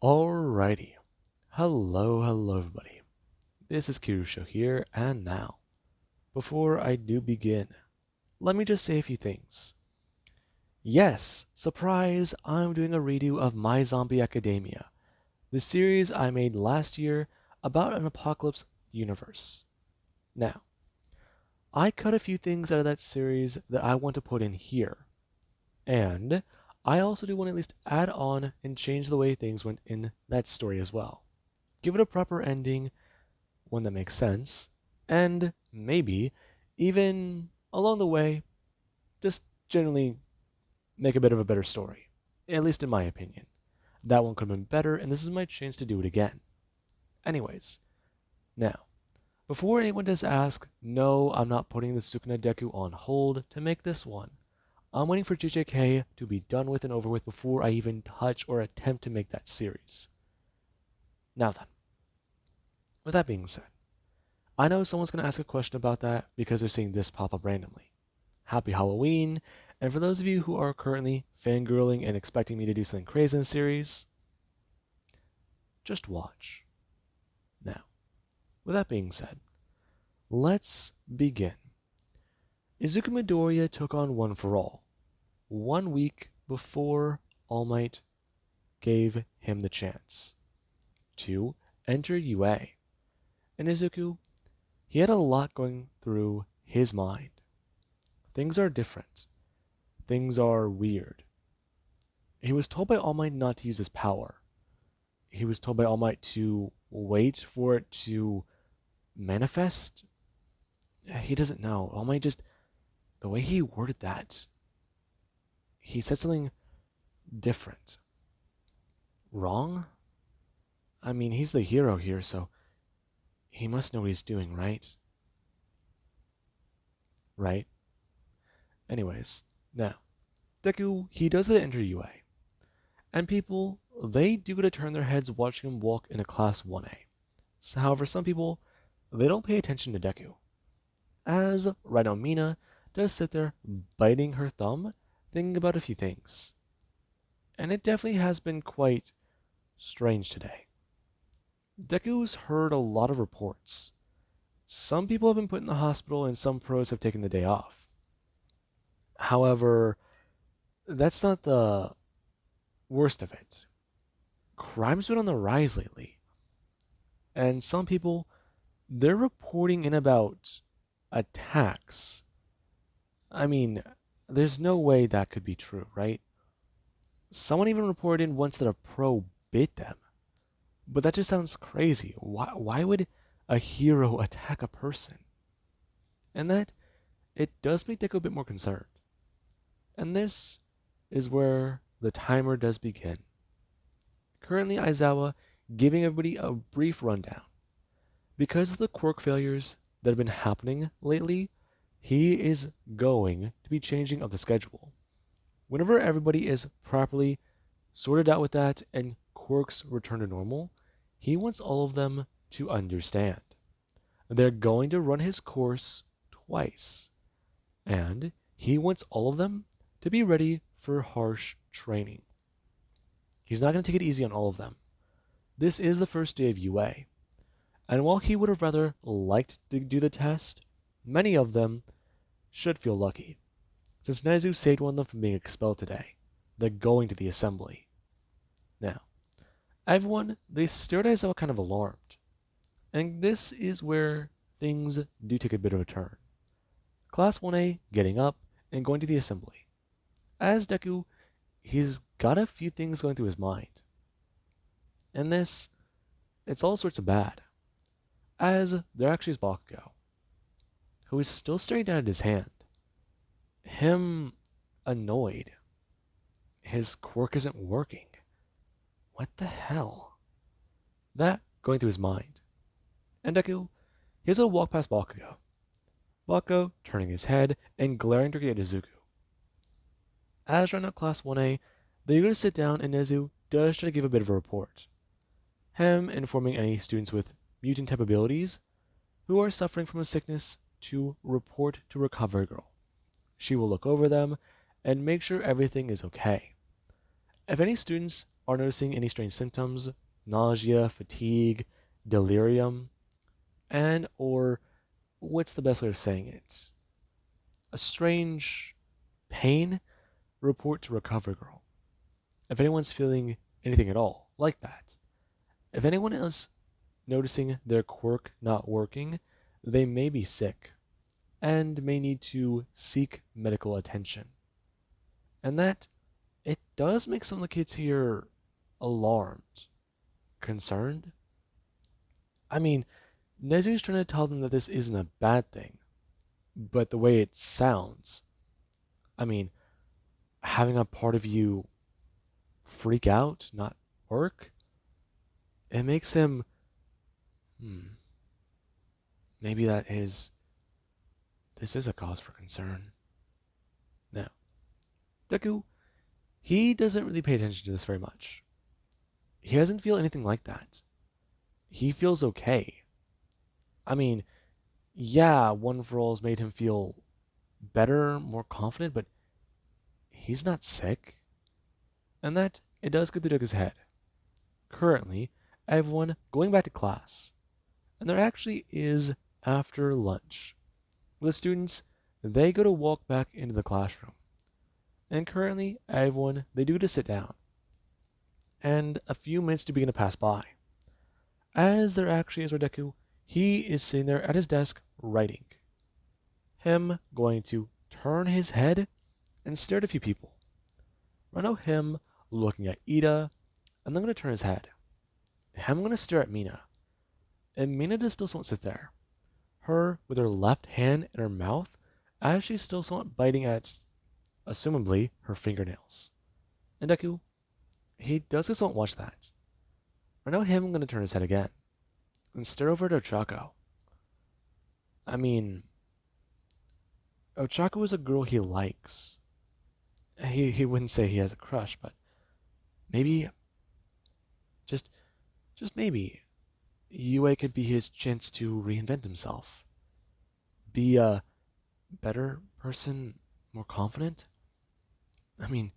Alrighty. Hello everybody. This is Kirusho here, and now, before I do begin, let me just say a few things. Yes, surprise, I'm doing a redo of My Zombie Academia, the series I made last year about an apocalypse universe. Now, I cut a few things out of that series that I want to put in here, and I also do want to at least add on and change the way things went in that story as well. Give it a proper ending, one that makes sense, and maybe, even along the way, just generally make a bit of a better story. At least in my opinion. That one could have been better, and this is my chance to do it again. Anyways, now, before anyone does ask, no, I'm not putting the Sukuna Deku on hold to make this one. I'm waiting for JJK to be done with and over with before I even touch or attempt to make that series. Now then, with that being said, I know someone's going to ask a question about that because they're seeing this pop up randomly. Happy Halloween, and for those of you who are currently fangirling and expecting me to do something crazy in the series, just watch. Now, with that being said, let's begin. Izuku Midoriya took on One for All, 1 week before All Might gave him the chance to enter UA. And Izuku, he had a lot going through his mind. Things are different. Things are weird. He was told by All Might not to use his power. He was told by All Might to wait for it to manifest. He doesn't know. All Might just, the way he worded that, he said something different. Wrong? I mean, he's the hero here, so he must know what he's doing, right? Right? Anyways, now, Deku, he does the enter UA. And people, they do get to turn their heads watching him walk in a Class 1A. So, however, some people, they don't pay attention to Deku. As Rhino Mina does sit there biting her thumb, thinking about a few things. And it definitely has been quite strange today. Deku's heard a lot of reports. Some people have been put in the hospital and some pros have taken the day off. However, that's not the worst of it. Crime's been on the rise lately. And some people, they're reporting in about attacks. I mean, there's no way that could be true, right? Someone even reported in once that a pro bit them. But that just sounds crazy. Why would a hero attack a person? And that, it does make Deku a bit more concerned. And this is where the timer does begin. Currently, Aizawa giving everybody a brief rundown. Because of the quirk failures that have been happening lately, he is going to be changing up the schedule. Whenever everybody is properly sorted out with that and quirks return to normal, he wants all of them to understand. They're going to run his course twice, and he wants all of them to be ready for harsh training. He's not going to take it easy on all of them. This is the first day of UA, and while he would have rather liked to do the test, many of them should feel lucky. Since Nezu saved one of them from being expelled today, they're going to the assembly. Now, everyone, they stared at Aizawa kind of alarmed. And this is where things do take a bit of a turn. Class 1A getting up and going to the assembly. As Deku, he's got a few things going through his mind. And this, it's all sorts of bad. As there actually is Bakugo, who is still staring down at his hand. Him annoyed. His quirk isn't working. What the hell? That going through his mind. And Deku, he has to walk past Bakugo. Bakugo turning his head and glaring directly at Izuku. As right now Class 1A, they're going to sit down and Nezu does try to give a bit of a report. Him informing any students with mutant type abilities who are suffering from a sickness to report to Recovery Girl. She will look over them and make sure everything is okay. If any students are noticing any strange symptoms, nausea, fatigue, delirium, and or what's the best way of saying it? A strange pain, report to recovery girl. If anyone's feeling anything at all like that, if anyone is noticing their quirk not working, they may be sick and may need to seek medical attention. And that it does make some of the kids here alarmed, concerned. I mean, Nezu's trying to tell them that this isn't a bad thing, but the way it sounds, I mean, having a part of you freak out, not work, it makes him, hmm, maybe this is a cause for concern. Now, Deku, he doesn't really pay attention to this very much. He doesn't feel anything like that. He feels okay. I mean, yeah, One for All has made him feel better, more confident, but he's not sick. And that, it does go through Deku's head. Currently, everyone going back to class. And there actually is after lunch. The students, they go to walk back into the classroom. And currently, everyone, they do to sit down. And a few minutes do begin to pass by. As there actually is Deku, he is sitting there at his desk writing. Him going to turn his head and stare at a few people. I know him looking at Ida, and then going to turn his head. Him going to stare at Mina. And Mina does still somewhat sit there. Her with her left hand in her mouth, as she's still somewhat biting at, assumably, her fingernails. And Deku, he does just somewhat watch that. I know him going to turn his head again and stare over at Ochako. I mean, Ochako is a girl he likes. He wouldn't say he has a crush, but maybe, just maybe, Yue could be his chance to reinvent himself. Be a better person, more confident. I mean,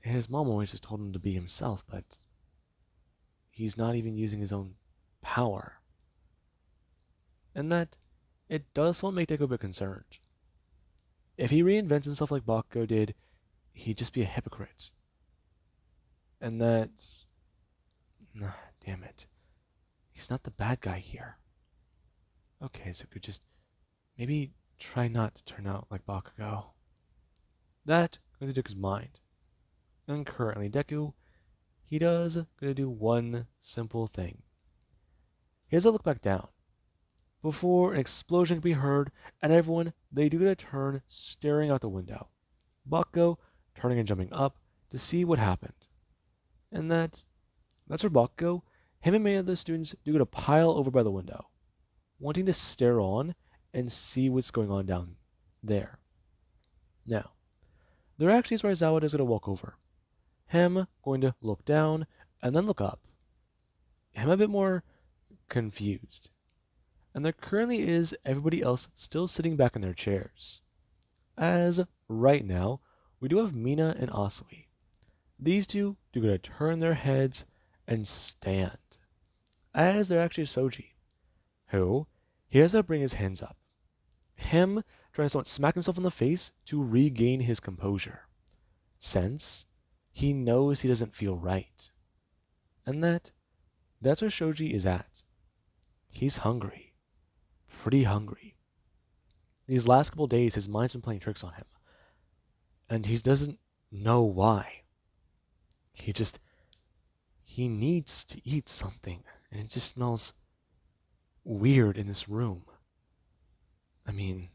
his mom always just told him to be himself, but he's not even using his own power. And that, it does somewhat make Deku a bit concerned. If he reinvents himself like Bakugo did, he'd just be a hypocrite. And that's... Nah, damn it. He's not the bad guy here. Okay, so could just maybe try not to turn out like Bakugo. That goes through Deku's mind. And currently, Deku, he does gonna do one simple thing. He has to look back down before an explosion can be heard, and everyone, they do get a turn staring out the window. Bakugo turning and jumping up to see what happened. And that's where Bakugo, him and many of the students do get a pile over by the window, wanting to stare on and see what's going on down there. Now, there actually is where Aizawa is going to walk over. Him going to look down and then look up. Him a bit more confused. And there currently is everybody else still sitting back in their chairs. As right now, we do have Mina and Asui. These two do going to turn their heads and stand. As they're actually Soji, who, he has to bring his hands up. Him trying to smack himself in the face to regain his composure, since he knows he doesn't feel right. And that's where Shoji is at. He's hungry. Pretty hungry. These last couple days, his mind's been playing tricks on him. And he doesn't know why. He needs to eat something. And it just smells weird in this room. I mean,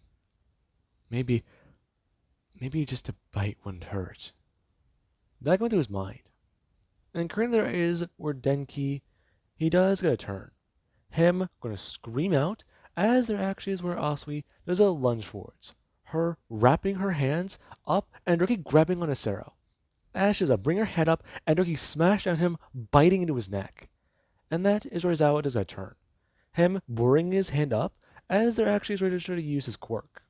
maybe just a bite wouldn't hurt. That going through his mind. And currently there is where Denki, he does get a turn. Him going to scream out as there actually is where Asui does a lunge forwards. Her wrapping her hands up and Doki grabbing on Asero. As she does bring her head up and Doki smashed on him, biting into his neck. And that is where Aizawa does a turn. Him bringing his hand up as there actually is ready to try to use his quirk.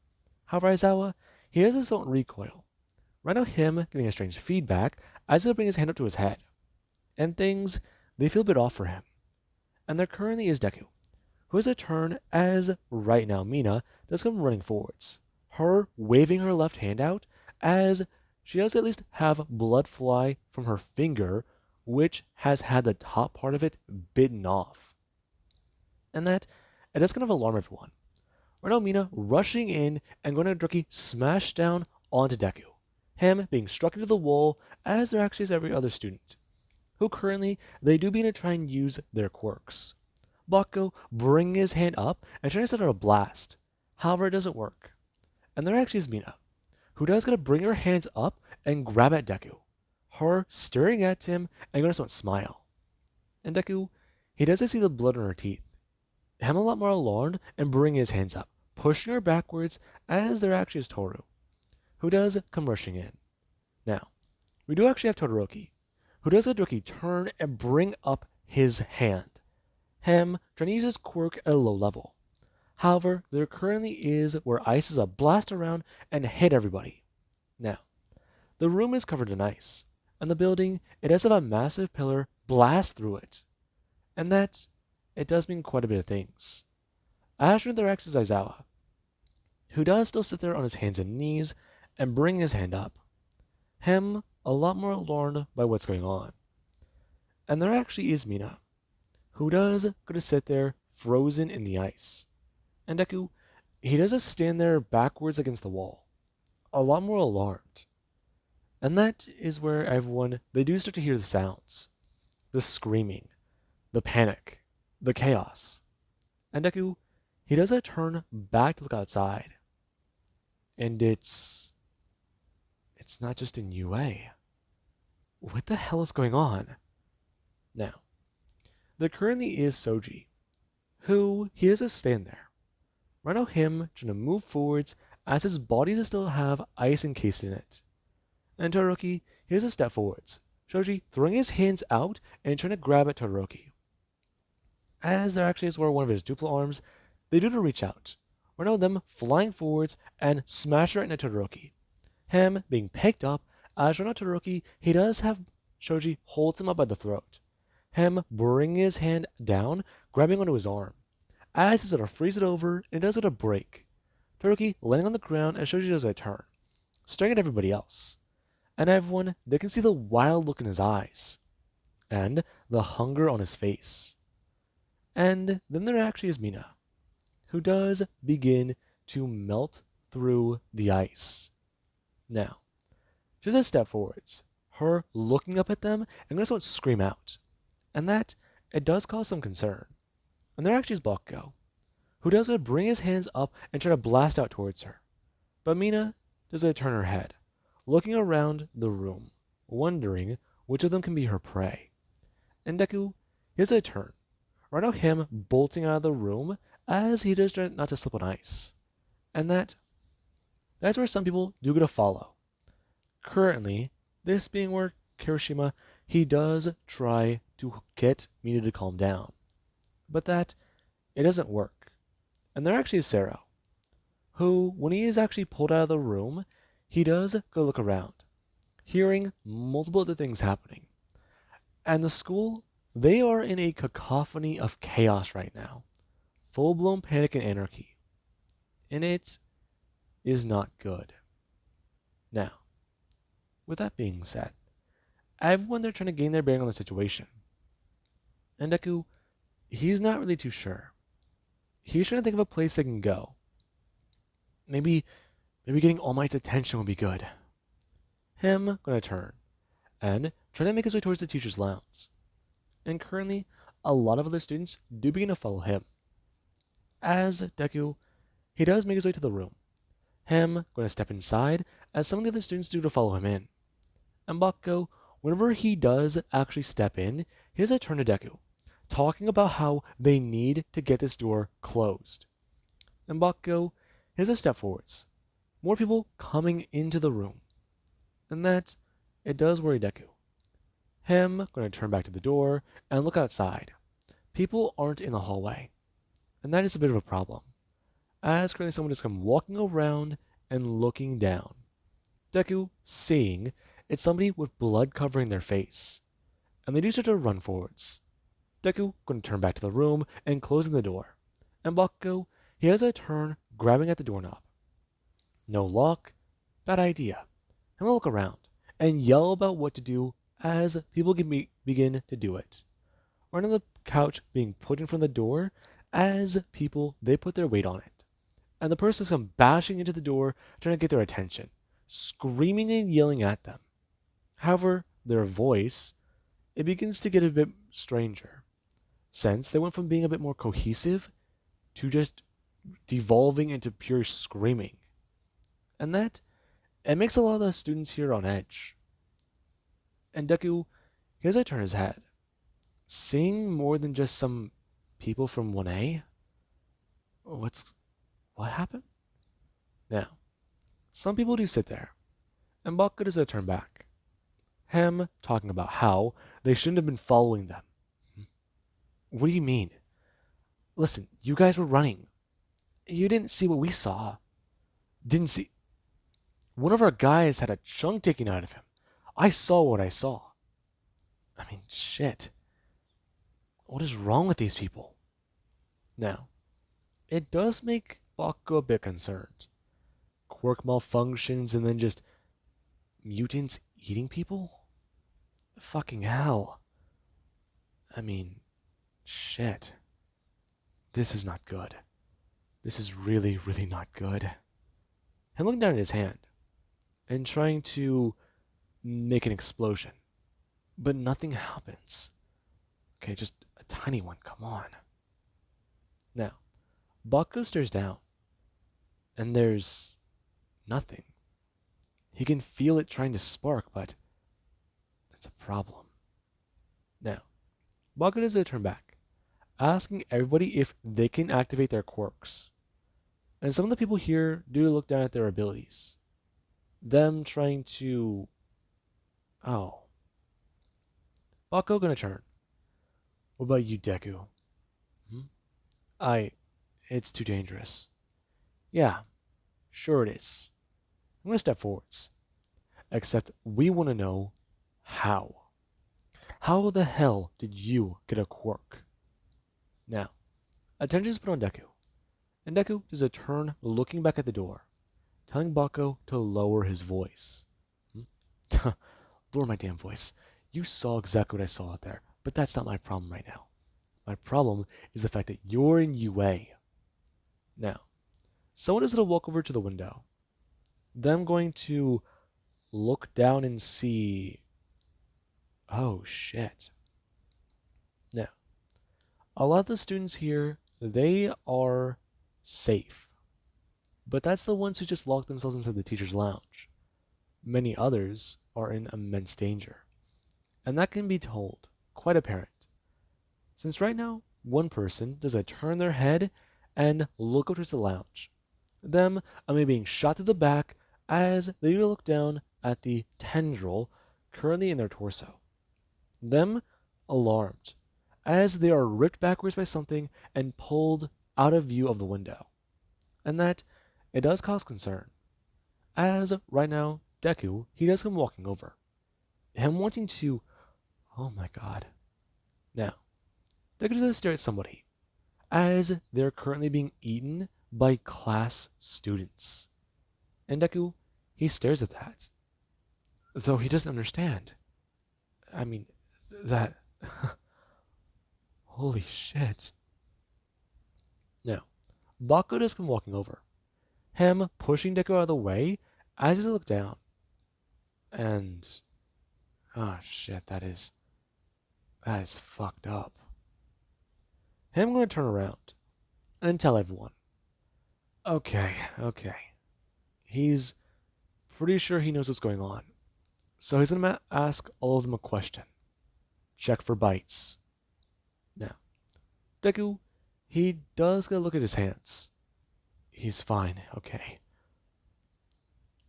However, Aizawa, he has his own recoil. Right now him getting a strange feedback as he'll bring his hand up to his head. and things, they feel a bit off for him. And there currently is Deku, who has a turn as right now Mina does come running forwards, her waving her left hand out as she does at least have blood fly from her finger, which has had the top part of it bitten off. And that it does kind of alarm everyone. Right now Mina rushing in and going to Drucky smash down onto Deku, him being struck into the wall as there actually is every other student, who currently they do begin to try and use their quirks. Bakugo bringing his hand up and trying to set out a blast. However, it doesn't work. And there actually is Mina, who does gonna bring her hands up and grab at Deku, her staring at him and gonna smile. And Deku, he doesn't see the blood on her teeth. Him a lot more alarmed and bringing his hands up, pushing her backwards as there actually is Toru, who does come rushing in. Now, we do actually have Todoroki, who does a Todoroki turn and bring up his hand, him trying to use his quirk at a low level. However, there currently is where ice is a blast around and hit everybody. Now, the room is covered in ice, and the building, it does have a massive pillar blast through it. And that, it does mean quite a bit of things. After there acts is Aizawa, who does still sit there on his hands and knees and bring his hand up. Him a lot more alarmed by what's going on. And there actually is Mina, who does go to sit there frozen in the ice. And Deku, he does just stand there backwards against the wall, a lot more alarmed. And that is where everyone, they do start to hear the sounds, the screaming, the panic, the chaos. And Deku, he does a turn back to look outside. And it's not just in UA. What the hell is going on? Now, there currently is Soji, who he does just stand there. Right now him trying to move forwards as his body does still have ice encased in it. And Todoroki, he does a step forwards, Shoji throwing his hands out and trying to grab at Todoroki. As there actually is where one of his duplo arms, they do to reach out. Right now them flying forwards and smash right into Todoroki. Him being picked up as right now Todoroki, he does have Shoji holds him up by the throat. Him bringing his hand down, grabbing onto his arm. As he's going to freeze it over, and does it a break. Todoroki landing on the ground as Shoji does a turn, staring at everybody else. And everyone, they can see the wild look in his eyes, and the hunger on his face. And then there actually is Mina, who does begin to melt through the ice. Now, just a step forwards, her looking up at them and going to scream out. And that, it does cause some concern. And there actually is Bakugo, who does bring his hands up and try to blast out towards her. But Mina does turn her head, looking around the room, wondering which of them can be her prey. And Deku, he does a turn. Right now him bolting out of the room as he does try not to slip on ice. And that's where some people do get a follow. Currently, this being where Kirishima, he does try to get Mina to calm down. But that, it doesn't work. And there actually is Sero, who, when he is actually pulled out of the room, he does go look around, hearing multiple other things happening. And the school, they are in a cacophony of chaos right now. Full-blown panic and anarchy. And it is not good. Now, with that being said, everyone they're trying to gain their bearing on the situation. And Deku, he's not really too sure. He's trying to think of a place they can go. Maybe getting All Might's attention would be good. Him gonna turn and try to make his way towards the teacher's lounge. And currently, a lot of other students do begin to follow him. As Deku, he does make his way to the room. Him gonna step inside as some of the other students do to follow him in. And Bakugo, whenever he does actually step in, he has a turn to Deku, talking about how they need to get this door closed. And Bakugo, he has a step forwards. More people coming into the room. And that, it does worry Deku. Him going to turn back to the door and look outside. People aren't in the hallway. And that is a bit of a problem, as currently someone just come walking around and looking down. Deku, seeing it's somebody with blood covering their face. and they do start to run forwards. Deku going to turn back to the room and closing the door. And Bakugo, he has a turn grabbing at the doorknob. No lock, bad idea. I'm gonna look around and yell about what to do as people can begin to do it. Or on the couch being put in front of the door as people they put their weight on it. And the person comes bashing into the door trying to get their attention, screaming and yelling at them. However, their voice it begins to get a bit stranger, since they went from being a bit more cohesive to just devolving into pure screaming. And that it makes a lot of the students here on edge. And Deku, here's I turn his head, seeing more than just some people from 1A. What happened? Now, some people do sit there, and Bakugo does a turn back. Him talking about how they shouldn't have been following them. What do you mean? Listen, you guys were running. You didn't see what we saw. Didn't see. One of our guys had a chunk taken out of him. I saw what I saw. I mean, shit. What is wrong with these people? Now, it does make Bakugo a bit concerned. Quirk malfunctions and then just mutants eating people? Fucking hell. I mean, shit. This is not good. This is really, really not good. I'm looking down at his hand and trying to make an explosion, but nothing happens. Okay, just a tiny one, come on. Now, Bakugo stares down, and there's nothing. He can feel it trying to spark, but that's a problem. Now, Bakugo does a turn back, asking everybody if they can activate their quirks. And some of the people here do look down at their abilities. Them trying to... Oh. Bakugo gonna turn. What about you, Deku? It's too dangerous. Yeah, sure it is. I'm gonna step forwards. Except we want to know how. How the hell did you get a quirk? Now, attention is put on Deku. And Deku does a turn looking back at the door, telling Bakugo to lower his voice. Lower my damn voice. You saw exactly what I saw out there, but that's not my problem right now. My problem is the fact that you're in UA. Now, someone is going to walk over to the window. Then I'm going to look down and see... Oh, shit. Now, a lot of the students here, they are safe. But that's the ones who just lock themselves inside the teacher's lounge. Many others are in immense danger. And that can be told, quite apparent. Since right now, one person does a turn their head and look up towards the lounge. Them maybe being shot to the back as they look down at the tendril currently in their torso. Them alarmed as they are ripped backwards by something and pulled out of view of the window. And that it does cause concern. As right now, Deku, he does come walking over. Him wanting to... Oh my god. Now, Deku does stare at somebody as they're currently being eaten by class students. And Deku, he stares at that. Though he doesn't understand. I mean, that... Holy shit. Now, Bakugo does come walking over. Him pushing Deku out of the way as he looks down. And... Oh shit, that is fucked up. Him gonna turn around and tell everyone. Okay. He's pretty sure he knows what's going on. So he's gonna ask all of them a question. Check for bites. Now, Deku, he does get a look at his hands. He's fine, okay.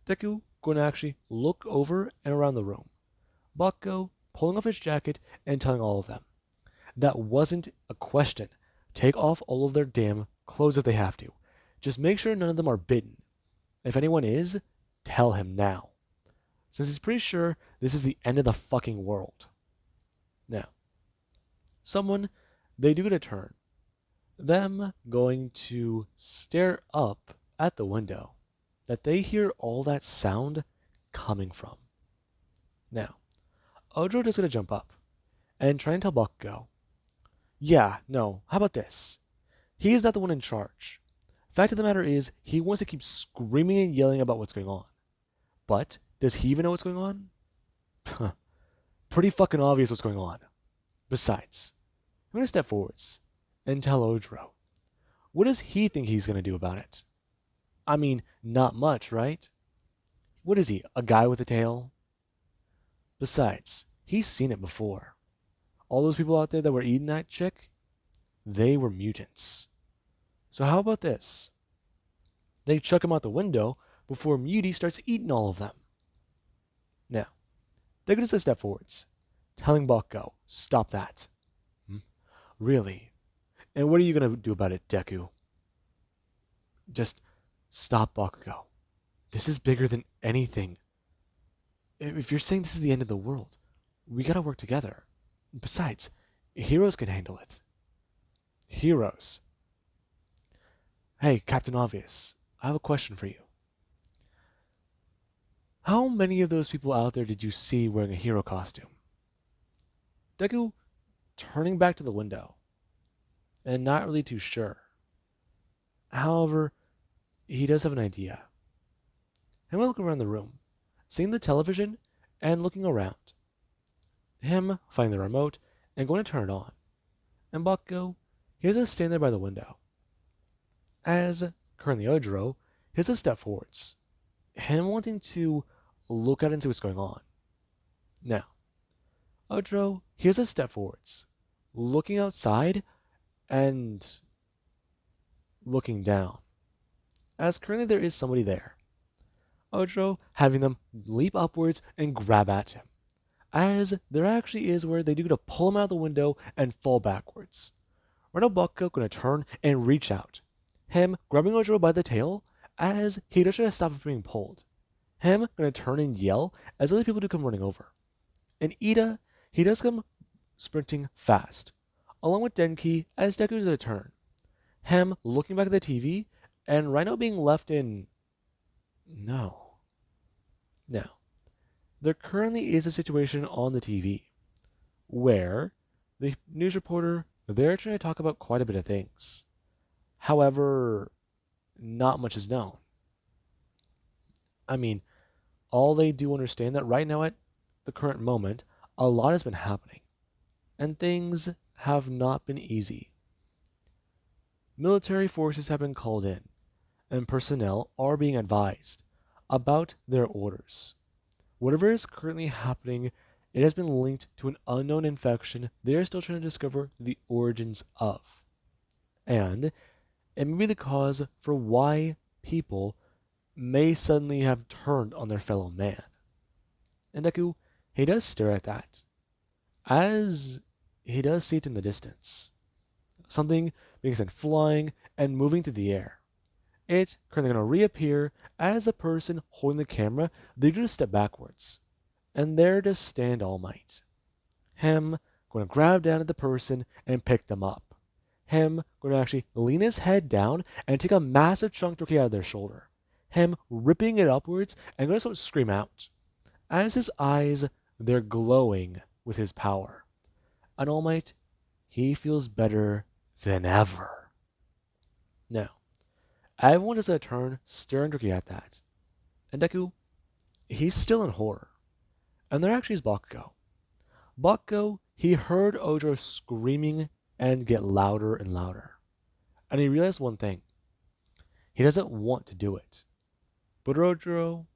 Deku going to actually look over and around the room. Bakugo pulling off his jacket and telling all of them. That wasn't a question. Take off all of their damn clothes if they have to. Just make sure none of them are bitten. If anyone is, tell him now. Since he's pretty sure this is the end of the fucking world. Now, someone, they do get a turn. Them going to stare up at the window that they hear all that sound coming from. Now, Ojo is going to jump up and try and tell Bakugo, yeah, no, how about this? He is not the one in charge. Fact of the matter is, he wants to keep screaming and yelling about what's going on. But, does he even know what's going on? Pretty fucking obvious what's going on. Besides, I'm going to step forwards and tell Ojo, what does he think he's going to do about it? I mean, not much, right? What is he, a guy with a tail? Besides, he's seen it before. All those people out there that were eating that chick, they were mutants. So how about this? They chuck him out the window before Mutie starts eating all of them. Now, they're going to step forwards, telling Bakugo, stop that. Really? And what are you going to do about it, Deku? Just stop Bakugo. This is bigger than anything. If you're saying this is the end of the world, we gotta work together. Besides, heroes can handle it. Heroes. Hey, Captain Obvious, I have a question for you. How many of those people out there did you see wearing a hero costume? Deku turning back to the window and not really too sure. However, he does have an idea. Him looking around the room, seeing the television and looking around. Him finding the remote and going to turn it on. And Bakugo, he has to stand there by the window. As currently Ojo, he has to step forwards. Him wanting to look out into what's going on. Now, Ojo, he has to step forwards, looking outside and looking down. As currently there is somebody there. Ojo having them leap upwards and grab at him. As there actually is where they do to pull him out the window and fall backwards. Right now Bakugo gonna turn and reach out. Him grabbing Ojo by the tail as he does try to stop him from being pulled. Him gonna turn and yell as other people do come running over. And Ida, he does come sprinting fast, along with Denki as Deku does a turn. Him looking back at the TV and Rhino being left in no. Now, there currently is a situation on the TV where the news reporter, they're trying to talk about quite a bit of things. However, not much is known. I mean, all they do understand that right now at the current moment, a lot has been happening. And things have not been easy. Military forces have been called in, and personnel are being advised about their orders. Whatever is currently happening, it has been linked to an unknown infection they are still trying to discover the origins of. And it may be the cause for why people may suddenly have turned on their fellow man. And Deku, he does stare at that, as he does see it in the distance. Something being sent flying and moving through the air. It's currently going to reappear as the person holding the camera, they do just step backwards. And there does stand All Might. Him going to grab down at the person and pick them up. Him going to actually lean his head down and take a massive chunk directly out of their shoulder. Him ripping it upwards and going to start to scream out. As his eyes, they're glowing with his power. And All Might, he feels better than ever. Now, everyone does a turn staring directly at that. And Deku, he's still in horror. And there actually is Bakugo. Bakugo, he heard Ojo screaming and get louder and louder. And he realized one thing. He doesn't want to do it. But Ojo,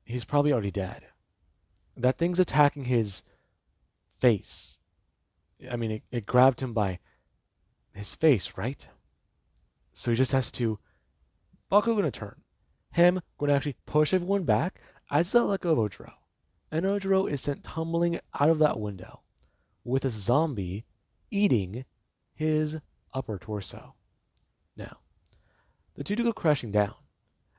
he's probably already dead. That thing's attacking his face. I mean, it grabbed him by his face, right? So he just has to... Bakugo gonna turn. Him gonna actually push everyone back as he let go of Ojo. And Ojo is sent tumbling out of that window with a zombie eating his upper torso. Now, the two do go crashing down.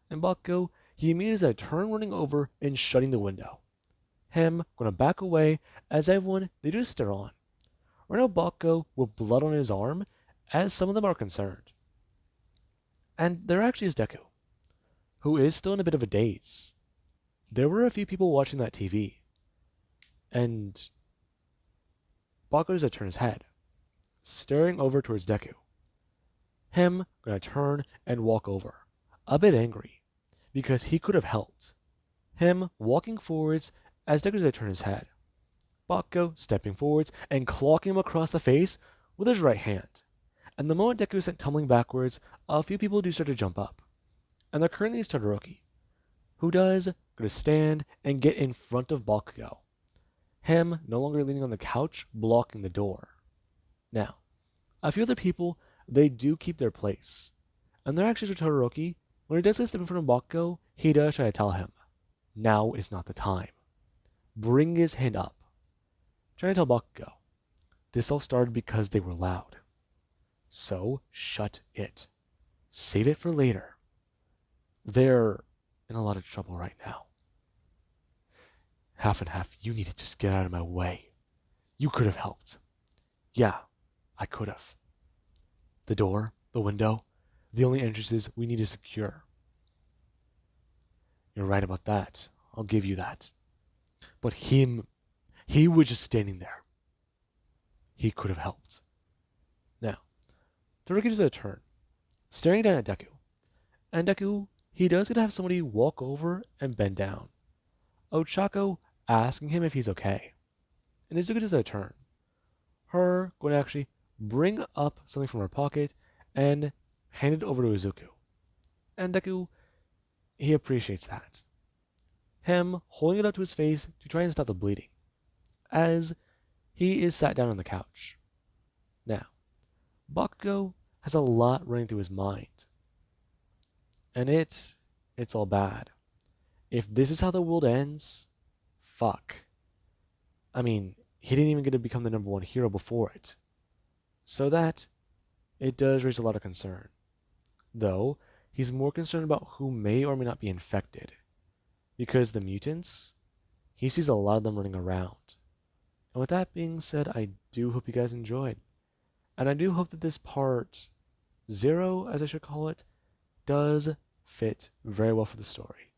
And Bakugo, he immediately does a turn running over and shutting the window. Him gonna back away as everyone, they just stare on. or no Bakugo with blood on his arm, as some of them are concerned. And there actually is Deku, who is still in a bit of a daze. There were a few people watching that TV, and Bakugo does turn his head, staring over towards Deku. Him gonna turn and walk over, a bit angry, because he could have helped. Him walking forwards as Deku does turn his head. Bakugo stepping forwards and clocking him across the face with his right hand. And the moment Deku is sent tumbling backwards, a few people do start to jump up. And there currently is Todoroki, who does go to stand and get in front of Bakugo. Him no longer leaning on the couch, blocking the door. Now, a few other people, they do keep their place. And they're actually for Todoroki. When he does step in front of Bakugo, he does try to tell him, now is not the time. Bring his hand up. Trying to tell Bakugo, this all started because they were loud. So shut it. Save it for later. They're in a lot of trouble right now. Half and half, you need to just get out of my way. You could have helped. Yeah, I could have. The door, the window, the only entrances we need to secure. You're right about that. I'll give you that. But he was just standing there. He could have helped. Now, Todoroki does a turn, staring down at Deku. And Deku, he does get to have somebody walk over and bend down. Ochako asking him if he's okay. And Izuku does a turn. Her going to actually bring up something from her pocket and hand it over to Izuku. And Deku, he appreciates that. Him holding it up to his face to try and stop the bleeding, as he is sat down on the couch. Now, Bakugo has a lot running through his mind. And it's all bad. If this is how the world ends, fuck. I mean, he didn't even get to become the number one hero before it. So that, it does raise a lot of concern. Though, he's more concerned about who may or may not be infected. Because the mutants, he sees a lot of them running around. And with that being said, I do hope you guys enjoyed. And I do hope that this part 0, as I should call it, does fit very well for the story.